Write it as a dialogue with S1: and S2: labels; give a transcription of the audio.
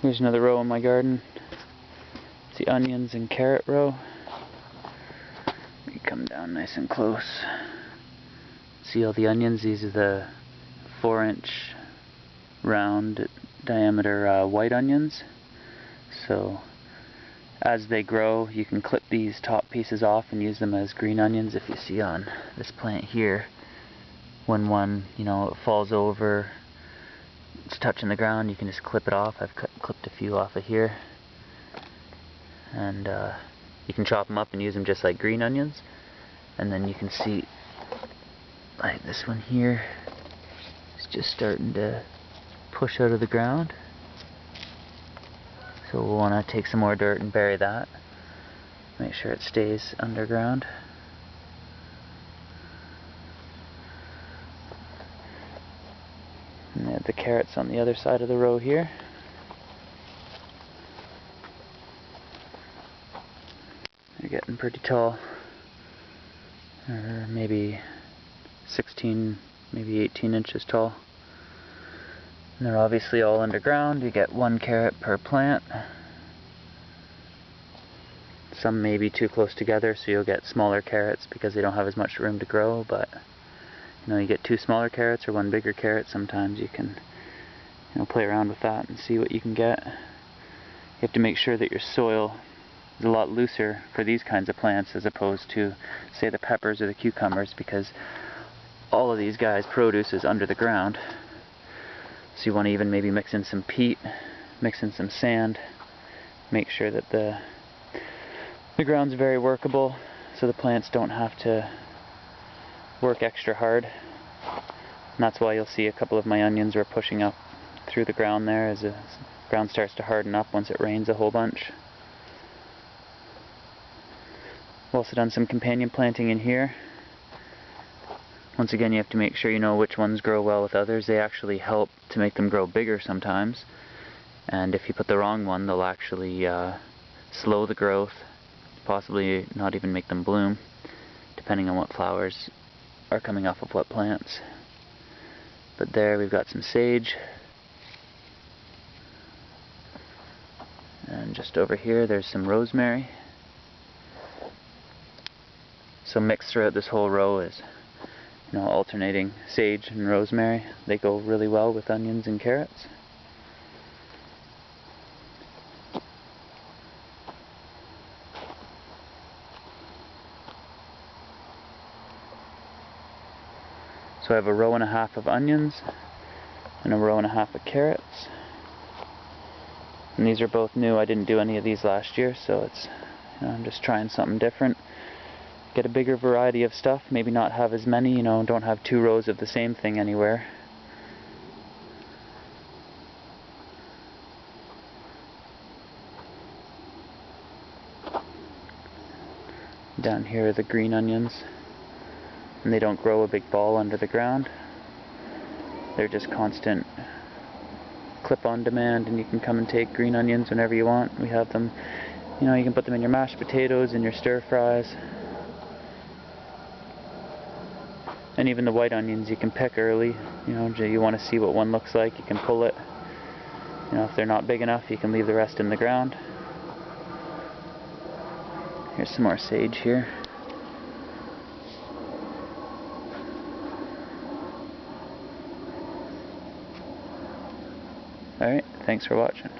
S1: Here's another row in my garden. It's the onions and carrot row. You come down nice and close. See all the onions? These are the 4-inch round diameter white onions. So as they grow, you can clip these top pieces off and use them as green onions. If you see on this plant here, when one, it falls over, it's touching the ground, you can just clip it off. I've clipped a few off of here. And you can chop them up and use them just like green onions. And then you can see, like this one here, is just starting to push out of the ground. So we'll want to take some more dirt and bury that. Make sure it stays underground. And the carrots on the other side of the row here. They're getting pretty tall. Maybe 16, maybe 18 inches tall. And they're obviously all underground. You get 1 carrot per plant. Some may be too close together, so you'll get smaller carrots because they don't have as much room to grow, but you get 2 smaller carrots or 1 bigger carrot. Sometimes you can play around with that and see what you can get. You have to make sure that your soil is a lot looser for these kinds of plants as opposed to, say, the peppers or the cucumbers, because all of these guys' produce is under the ground. So you want to even maybe mix in some peat, mix in some sand, make sure that the ground's very workable so the plants don't have to work extra hard. And that's why you'll see a couple of my onions are pushing up through the ground there as the ground starts to harden up once it rains a whole bunch. I've also done some companion planting in here. Once again, you have to make sure you know which ones grow well with others. They actually help to make them grow bigger sometimes. And if you put the wrong one, they'll actually slow the growth, possibly not even make them bloom, depending on what flowers are coming off of what plants. But there we've got some sage. And just over here there's some rosemary. So mixed throughout this whole row is alternating sage and rosemary. They go really well with onions and carrots. So I have a row and a half of onions and a row and a half of carrots. And these are both new. I didn't do any of these last year, so it's I'm just trying something different. Get a bigger variety of stuff, maybe not have as many, don't have 2 rows of the same thing anywhere. Down here are the green onions, and they don't grow a big ball under the ground. They're just constant clip on demand, and you can come and take green onions whenever you want. We have them, you can put them in your mashed potatoes, in your stir fries. And even the white onions you can pick early. You want to see what one looks like, you can pull it. If they're not big enough, you can leave the rest in the ground. Here's some more sage here. Alright, thanks for watching.